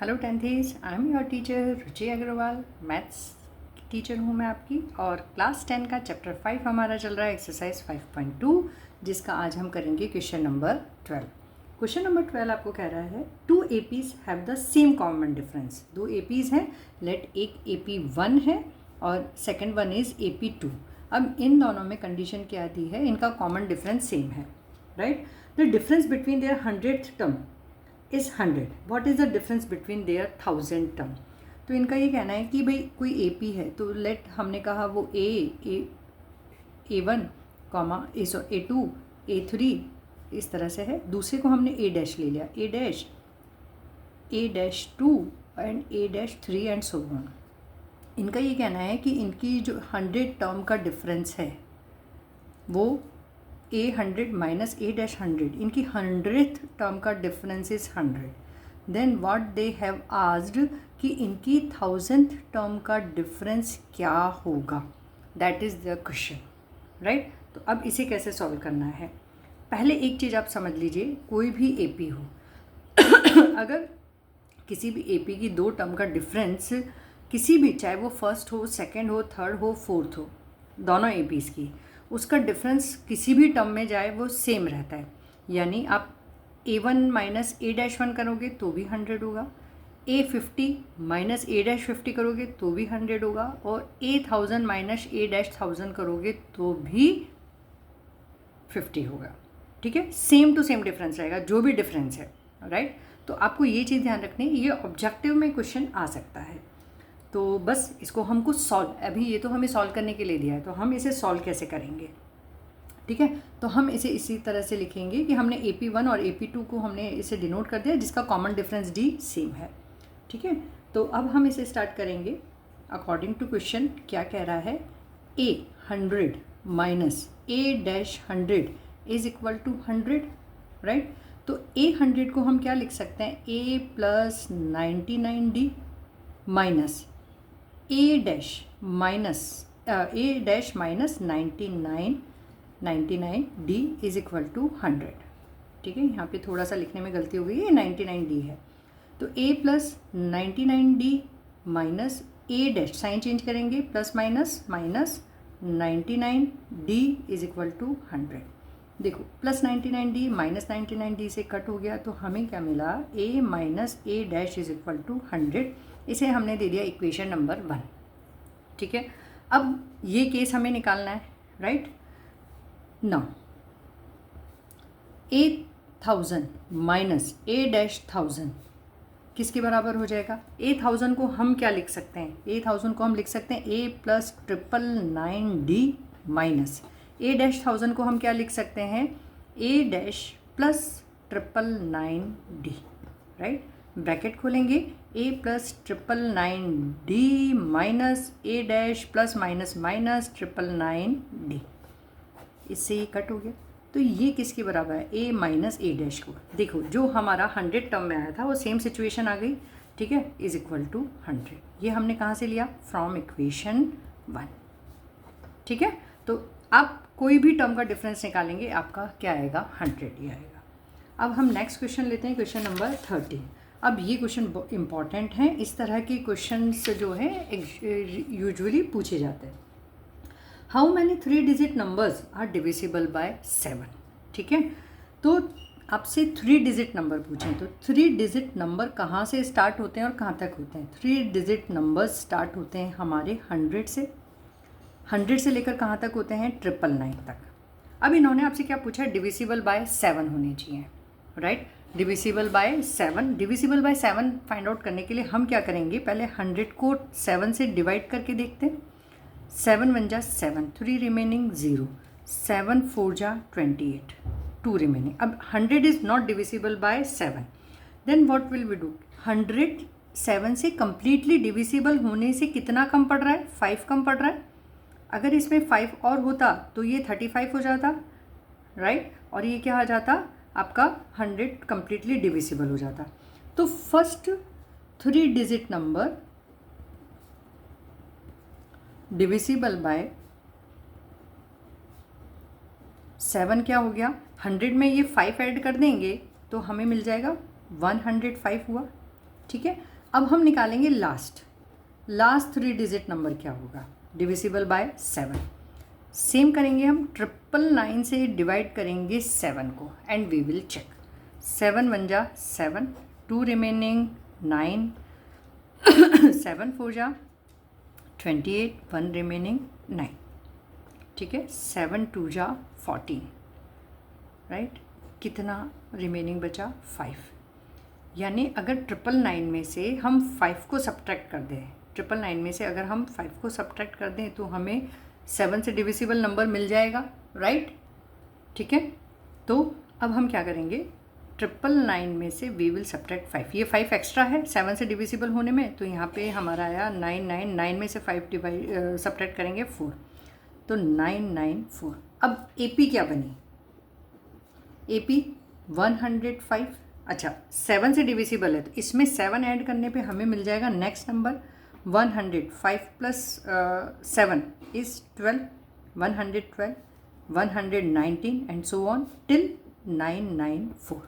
Hello tenthies, I am your teacher Ruchi Agarwal. Maths teacher हूँ मैं आपकी, और क्लास 10 का चैप्टर 5 हमारा चल रहा है, एक्सरसाइज 5.2, जिसका आज हम करेंगे क्वेश्चन नंबर 12। क्वेश्चन नंबर 12 आपको कह रहा है two APs have the same common difference. दो एपीज हैं, लेट एक AP1 है और सेकेंड वन इज़ AP2। अब इन दोनों में कंडीशन क्या दी है, इनका कॉमन डिफरेंस सेम है, right. The difference between their 100th term is 100। What is the difference between their 1000 term. तो इनका ये कहना है कि भाई कोई AP है, तो लेट हमने कहा वो A1 कॉमा A2 A3 इस तरह से है। दूसरे को हमने A डैश ले लिया, A', A'2 and A'3 and so on. इनका ये कहना है कि इनकी जो 100 टर्म का डिफरेंस है वो A100 माइनस A'100, इनकी 100th टर्म का difference is 100। Then what they have asked कि इनकी 1000th टर्म का डिफरेंस क्या होगा, that is the question, right. तो अब इसे कैसे सॉल्व करना है, पहले एक चीज़ आप समझ लीजिए, कोई भी AP हो अगर किसी भी AP की दो टर्म का डिफरेंस किसी भी, चाहे वो फर्स्ट हो, सेकेंड हो, थर्ड हो, फोर्थ हो, दोनों APs की, उसका डिफरेंस किसी भी टर्म में जाए वो सेम रहता है। यानी आप A1 माइनस A'1 करोगे तो भी 100 होगा, A50 माइनस A'50 करोगे तो भी 100 होगा, और A1000 माइनस A'1000 करोगे तो भी 50 होगा, ठीक है। सेम टू सेम डिफरेंस रहेगा जो भी डिफरेंस है, राइट। तो आपको ये चीज़ ध्यान रखनी है, ये ऑब्जेक्टिव में क्वेश्चन आ सकता है। तो बस इसको हमको सॉल्व, अभी ये तो हमें सॉल्व करने के लिए दिया है, तो हम इसे सॉल्व कैसे करेंगे, ठीक है। तो हम इसे इसी तरह से लिखेंगे कि हमने AP1 और AP2 को हमने इसे डिनोट कर दिया, जिसका कॉमन डिफरेंस D सेम है, ठीक है। तो अब हम इसे स्टार्ट करेंगे अकॉर्डिंग टू क्वेश्चन। क्या कह रहा है, A100 minus A'100 is equal to 100, right. तो A100 को हम क्या लिख सकते हैं, A plus 99D minus A' minus 99D is equal to 100, ठीक है। यहाँ पे थोड़ा सा लिखने में गलती हो गई है, 99D है। तो A plus 99D minus A', sign change करेंगे, plus minus 99D is equal to 100। देखो प्लस 99D माइनस 99D से कट हो गया, तो हमें क्या मिला, A minus A' is equal to 100। इसे हमने दे दिया इक्वेशन नंबर 1, ठीक है। अब ये केस हमें निकालना है, right. Now A1000 minus A'1000 किसके बराबर हो जाएगा। A1000 को हम क्या लिख सकते हैं, A1000 को हम लिख सकते हैं A plus 999D minus A'1000 को हम क्या लिख सकते हैं, A' plus 999D, right. Bracket खोलेंगे, A plus 999D minus A' plus minus minus 999D, इससे ये कट हो गया। तो ये किसके बराबर है, A माइनस A' को। देखो जो हमारा 100 टर्म में आया था वो सेम सिचुएशन आ गई, ठीक है, इज इक्वल टू 100। ये हमने कहाँ से लिया, फ्रॉम इक्वेशन 1, ठीक है। तो आप कोई भी टर्म का डिफरेंस निकालेंगे, आपका क्या आएगा, 100 ही आएगा। अब हम नेक्स्ट क्वेश्चन लेते हैं, क्वेश्चन नंबर 13। अब ये क्वेश्चन इंपॉर्टेंट हैं, इस तरह के क्वेश्चंस जो हैं यूजुअली पूछे जाते हैं। How many 3 digit numbers are divisible by 7, ठीक है। तो आपसे 3 डिजिट नंबर पूछें, तो 3 डिजिट नंबर कहाँ से स्टार्ट होते हैं और कहाँ तक होते हैं। 3 डिजिट नंबर्स स्टार्ट होते हैं हमारे 100 से, 100 से लेकर कहाँ तक होते हैं, 999 तक। अब इन्होंने आपसे क्या पूछा है, डिविजिबल बाय 7 होने चाहिए, right. Divisible by 7, divisible by 7 find out करने के लिए हम क्या करेंगे, पहले 100 को 7 से डिवाइड करके देखते हैं। 7 1 जा 7, 3 रिमेनिंग 0, 7 4 जा 28, 2 रिमेनिंग। अब 100 is not divisible by 7, then what will we do, 100 7 से कम्प्लीटली डिविजिबल होने से कितना कम पड़ रहा है, 5 कम पड़ रहा है। अगर इसमें 5 और होता तो ये 35 हो जाता, राइट, और ये क्या आ जाता, आपका 100 कम्प्लीटली डिविजिबल हो जाता। तो first 3 digit number divisible by 7 क्या हो गया, 100 में ये 5 ऐड कर देंगे तो हमें मिल जाएगा 105 हुआ, ठीक है, अब हम निकालेंगे लास्ट 3 डिजिट नंबर क्या होगा, डिविजिबल बाय 7। सेम करेंगे हम, 999 से डिवाइड करेंगे 7 को एंड वी विल चेक। 7 1 जा 7, 2 रिमेनिंग 9, 7 4 जा 28, 1 रिमेनिंग 9, ठीक है। 7 2 जा 14, राइट, कितना रिमेनिंग बचा 5। यानी अगर 999 में से हम 5 को सब्ट्रैक्ट कर दें, 999 में से अगर हम 5 को सब्ट्रैक्ट कर दें तो हमें 7 से डिविजिबल नंबर मिल जाएगा, राइट, ठीक है। तो अब हम क्या करेंगे, 999 में से वी विल सब्ट्रैक्ट 5, ये 5 एक्स्ट्रा है 7 से डिविजिबल होने में, तो यहाँ पे हमारा आया 999 में से 5 सब्ट्रैक्ट करेंगे 4, तो 994। अब AP क्या बनी, AP 105। अच्छा, 7 से डिविजिबल है तो इसमें 7 ऐड करने पे हमें मिल जाएगा next number 105 plus 7 is 12, 112, 119 and so on till 994,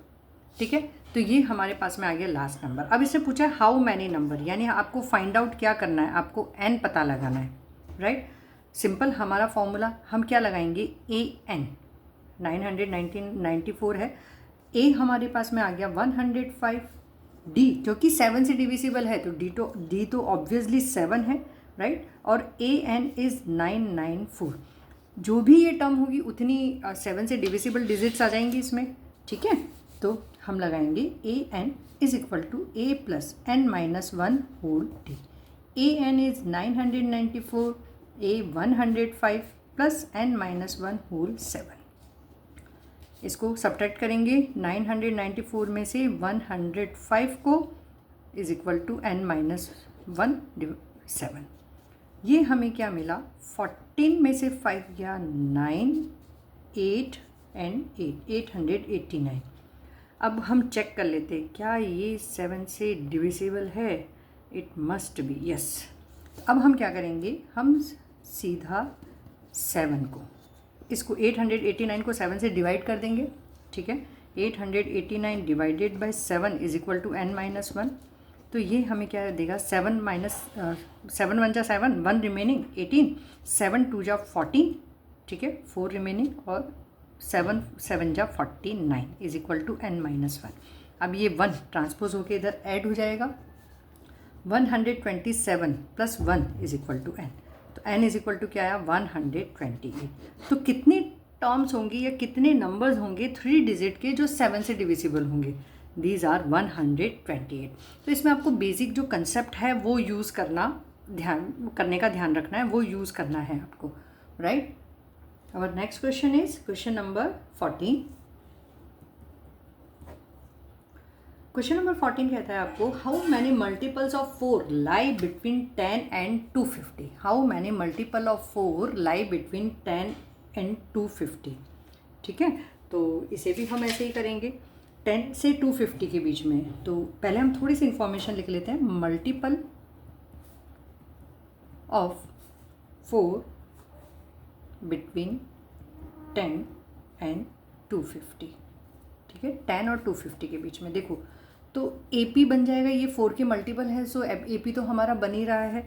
ठीक है। तो ये हमारे पास में आ गया लास्ट नंबर। अब इसने पूछा है हाउ मैनी नंबर, यानी आपको फाइंड आउट क्या करना है, आपको n पता लगाना है, राइट। सिंपल हमारा फॉर्मूला हम क्या लगाएंगे, AN 994 है, A हमारे पास में आ गया 105, D क्योंकि 7 से डिविजिबल है तो D तो ऑब्वियसली 7 है, राइट, और AN इज़ 994। जो भी ये टर्म होगी उतनी 7 से डिविजिबल डिजिट्स आ जाएंगी इसमें, ठीक है। तो हम लगाएंगे AN is equal to A plus N minus 1 whole D। AN is 994, A 105 plus N minus 1 whole 7। इसको सब्ट्रैक्ट करेंगे 994 में से 105 को is equal to N minus 1 7। ये हमें क्या मिला, 14 में से 5 गया 9, 8 एंड 8, 889। अब हम चेक कर लेते हैं क्या ये 7 से डिविजिबल है, इट मस्ट बी यस। अब हम क्या करेंगे, हम सीधा 7 को, इसको 889 को 7 से डिवाइड कर देंगे, ठीक है। 889 divided by 7 is equal to N minus 1, तो ये हमें क्या देगा, 7 माइनस 7 1 जा 7, 1 रिमेनिंग 18, 7 2 जा 14, ठीक है, 4 रिमेनिंग और 7 7 जा 49 is equal to N minus 1। अब ये 1 ट्रांसपोज होके इधर ऐड हो जाएगा, 127 plus 1 is equal to N, तो N इज इक्वल टू क्या आया 128। तो कितनी टर्म्स होंगी या कितने नंबर्स होंगे 3 डिजिट के जो 7 से डिविजिबल होंगे, दीज आर 128। तो इसमें आपको बेसिक जो कंसेप्ट है वो यूज़ करने का ध्यान रखना है, वो यूज़ करना है आपको, right. Our next question is question number 14। Question number 14 कहता है आपको, how many multiples of 4 lie between 10 and 250। How many multiple of 4 lie between 10 and 250, ठीक है। तो इसे भी हम ऐसे ही करेंगे 10 से 250 के बीच में। तो पहले हम थोड़ी सी इंफॉर्मेशन लिख लेते हैं, मल्टीपल ऑफ 4 बिटवीन 10 एंड 250, ठीक है, 10 और 250 के बीच में। देखो तो AP बन जाएगा, ये 4 के मल्टीपल है, सो AP तो हमारा बन ही रहा है।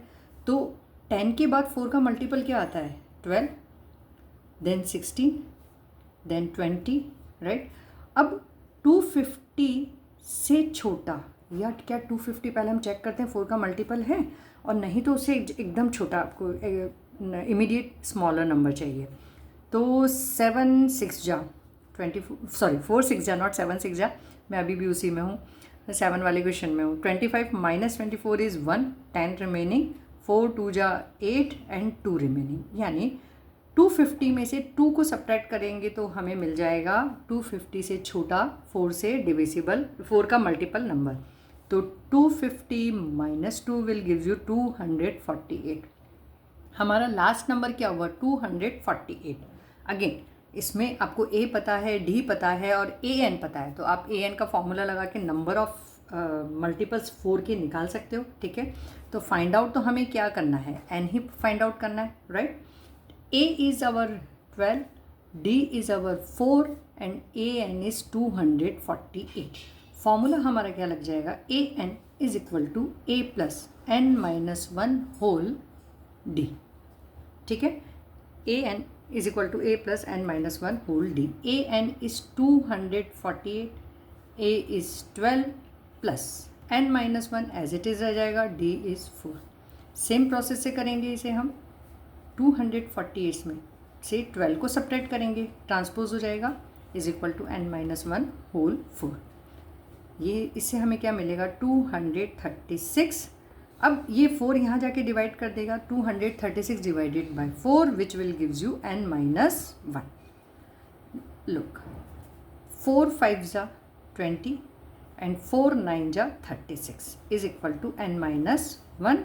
तो 10 के बाद 4 का मल्टीपल क्या आता है, 12, देन 16, देन 20, राइट। अब 250 से छोटा या क्या 250 पहले हम चेक करते हैं 4 का मल्टीपल है, और नहीं तो उससे एकदम छोटा आपको इमीडिएट स्मॉलर नंबर चाहिए। तो 7 6 जा 24, सॉरी 4 6 जा नॉट 7 6 जा, मैं अभी भी उसी में हूँ, 7 वाले क्वेश्चन में हूँ। 25 माइनस 24 इज़ 1, 10 रिमेनिंग, 4 2 जा 8 एंड 2 रिमेनिंग। यानी 250 में से 2 को सब्ट्रैक्ट करेंगे तो हमें मिल जाएगा 250 से छोटा 4 से डिविजिबल 4 का मल्टीपल नंबर। तो 250 माइनस 2 विल गिव यू 248। हमारा लास्ट नंबर क्या हुआ, 248। अगेन इसमें आपको A पता है, D पता है और AN पता है, तो आप AN का फॉर्मूला लगा के नंबर ऑफ मल्टीपल्स 4 के निकाल सकते हो, ठीक है। तो फाइंड आउट तो हमें क्या करना है, N ही फाइंड आउट करना है, right. A is our 12, D is our 4 and AN is 248। Formula हमारा क्या लग जाएगा, AN is equal to A plus N minus one whole D. ठीक है, A N is equal to A plus N minus one whole D. A N is 248, A is 12 plus N minus one as it is रह जाएगा, D is 4। Same process से करेंगे इसे हम। 248 में से 12 को सब्ट्रैक्ट करेंगे, ट्रांसपोज हो जाएगा, is equal to N minus one whole 4। ये इससे हमें क्या मिलेगा, 236। अब ये 4 यहाँ जाके डिवाइड कर देगा, 236 divided by 4 which will gives you n minus 1। Look, 4 5 जा 20 एंड 4 9 जा 36 is equal to n minus 1।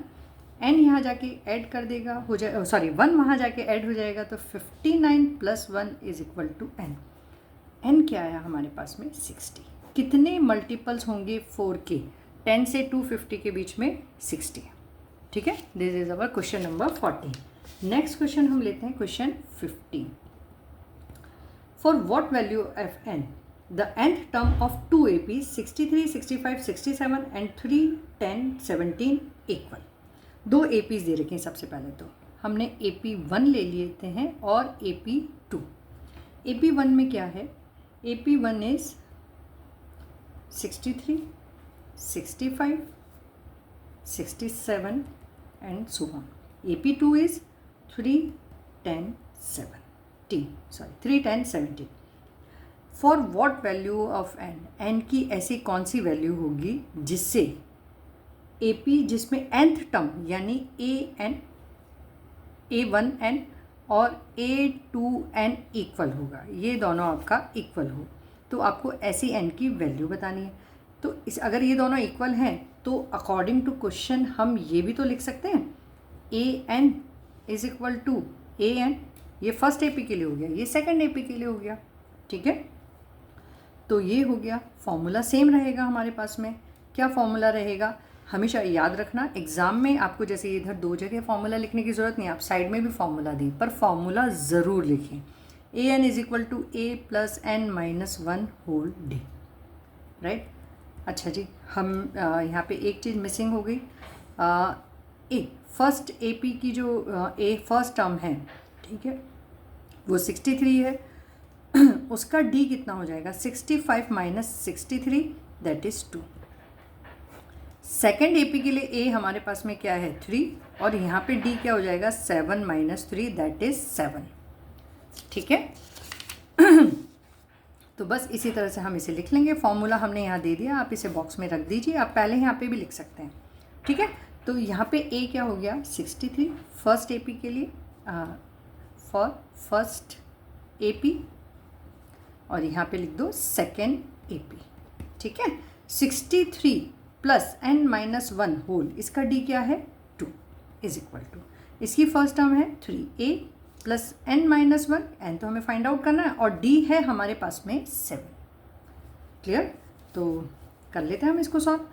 n यहाँ जाके ऐड कर देगा, हो जाए, सॉरी 1 वहाँ जाके ऐड हो जाएगा, तो 59 plus 1 is equal to n। n क्या आया हमारे पास में, 60। कितने मल्टीपल्स होंगे 4 के, 10 से 250 के बीच में 60। ठीक है, this is our question number 14। Next question हम लेते हैं question 15। For what value of n the nth term of 2 APs 63, 65, 67 and 3, 10, 17 equal. 2 APs दे रखे हैं। सबसे पहले तो हमने AP1 ले लेते हैं और AP2। AP1 में क्या है, AP1 is 63, 65, 67 and so on. AP2 is 3, 10, 17. Sorry, 3, 10, 17. For what value of n? n की ऐसी कौन सी वैल्यू होगी जिससे AP जिसमें nth टर्म यानी an, A1n और A2n इक्वल होगा, ये दोनों आपका इक्वल हो, तो आपको ऐसी n की वैल्यू बतानी है। तो इस अगर ये दोनों इक्वल हैं तो अकॉर्डिंग टू क्वेश्चन हम ये भी तो लिख सकते हैं, an is equal to an। ये फर्स्ट AP के लिए हो गया, ये सेकंड AP के लिए हो गया। ठीक है, तो ये हो गया। फॉर्मूला सेम रहेगा हमारे पास में। क्या फॉर्मूला रहेगा, हमेशा याद रखना, एग्ज़ाम में आपको जैसे इधर 2 जगह फॉर्मूला लिखने की ज़रूरत नहीं, आप साइड में भी फॉर्मूला दें, पर फॉर्मूला ज़रूर लिखें। an is equal to a plus N minus 1 whole D. Right, अच्छा जी, हम यहाँ पे एक चीज़ मिसिंग हो गई, ए फर्स्ट AP की जो ए फर्स्ट टर्म है, ठीक है, वो 63 है, उसका D कितना हो जाएगा, 65 minus 63 that is 2। Second AP के लिए A हमारे पास में क्या है, 3, और यहाँ पे D क्या हो जाएगा, 7 माइनस 3 दैट इज़ 7। ठीक है, तो बस इसी तरह से हम इसे लिख लेंगे। फॉर्मूला हमने यहाँ दे दिया, आप इसे बॉक्स में रख दीजिए, आप पहले यहाँ पे भी लिख सकते हैं। ठीक है, तो यहाँ पे A क्या हो गया, 63 फर्स्ट AP के लिए, फॉर फर्स्ट AP, और यहाँ पे लिख दो सेकेंड AP। ठीक है, 63 प्लस n माइनस 1 होल, इसका D क्या है, 2 इज इक्वल टू, इसकी फर्स्ट टर्म है 3a plus n minus 1, n तो हमें फाइंड आउट करना है, और D है हमारे पास में 7। क्लियर, तो कर लेते हैं हम इसको सॉल्व।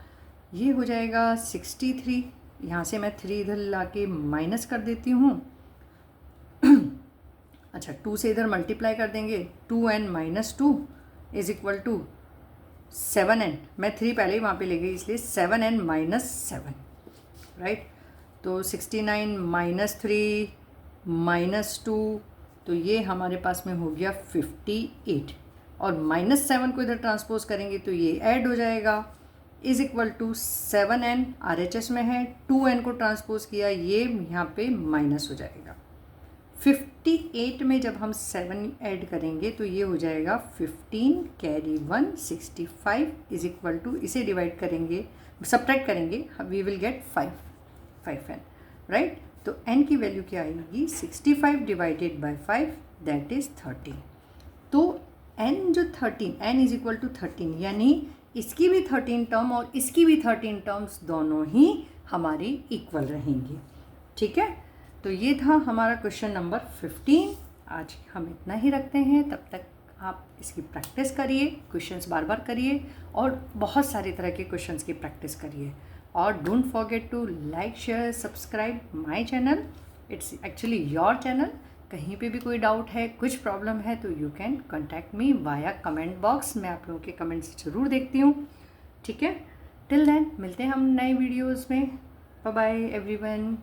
ये हो जाएगा 63, यहाँ से मैं 3 इधर ला के माइनस कर देती हूँ। अच्छा, 2 से इधर मल्टीप्लाई कर देंगे, 2n minus 2 is equal to 7n, मैं 3 पहले ही वहाँ पे ले गई इसलिए 7n माइनस 7। राइट, तो 69 माइनस 3 माइनस 2, तो ये हमारे पास में हो गया 58, और माइनस 7 को इधर ट्रांसपोज करेंगे तो ये ऐड हो जाएगा, is equal to 7n RHS में है, 2n को ट्रांसपोज किया, ये यहाँ पे माइनस हो जाएगा। 58 में जब हम 7 ऐड करेंगे तो ये हो जाएगा 15 कैरी 1 65 इज इक्वल टू, इसे डिवाइड करेंगे, सब्ट्रैक्ट करेंगे, we will get 5n। Right, तो n की वैल्यू क्या आएगी, 65 डिवाइडेड बाय 5 दैट इज़ 13। तो n जो 13, n इज इक्वल टू 13, यानी इसकी भी 13 टर्म और इसकी भी 13 टर्म्स दोनों ही हमारी इक्वल रहेंगी। ठीक है, तो ये था हमारा क्वेश्चन नंबर 15। आज हम इतना ही रखते हैं, तब तक आप इसकी प्रैक्टिस करिए, क्वेश्चंस बार बार करिए, और बहुत सारी तरह के क्वेश्चंस की प्रैक्टिस करिए। और don't forget to like, share, subscribe my channel, it's actually your channel. कहीं पे भी कोई डाउट है, कुछ प्रॉब्लम है, तो you can contact me via comment box. मैं आप लोगों के कमेंट्स ज़रूर देखती हूँ। ठीक है, टिल देन मिलते हैं हम नए वीडियोस में। Bye bye everyone.